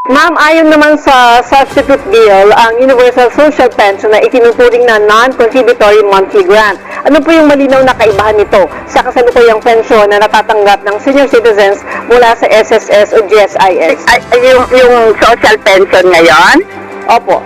Ma'am, ayon naman sa substitute bill, ang Universal Social Pension na itinuturing na non-contributory monthly grant. Ano po yung malinaw na kaibahan nito sa kasalukuyang pensyon na natatanggap ng senior citizens mula sa SSS o GSIS? Yung social pension ngayon? Opo.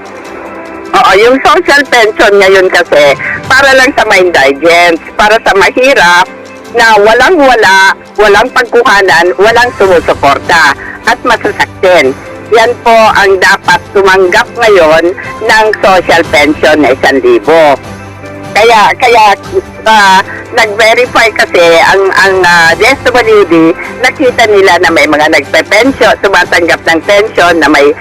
Oo, yung social pension ngayon kasi para lang sa mga indigents, para sa mahirap na walang-wala, walang pagkuhanan, walang sumusuporta at masasaktin. Yan po ang dapat tumanggap ngayon ng social pension na 1,000. Kaya nag-verify kasi ang DSWD, nakita nila na may mga nagpe-pension, tumatanggap ng pension na may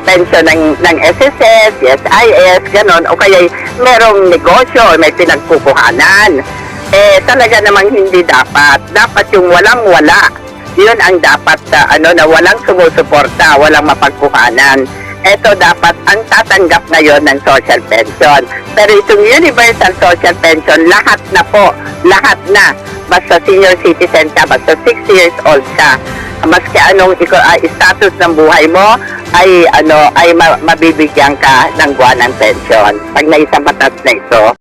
pension ng SSS, SIS, ganon, o kaya merong negosyo, may pinagkukuhanan. Talaga namang hindi dapat. Dapat yung walang-wala. Yun ang dapat na walang sumusuporta, walang mapagkuhanan. Ito dapat ang tatanggap ngayon ng social pension. Pero itong universal social pension, lahat na po, lahat na. Basta senior citizen ka, basta 60 years old ka. Maski anong status ng buhay mo, ay mabibigyan ka ng buwan ng pension pag naisang batas na ito.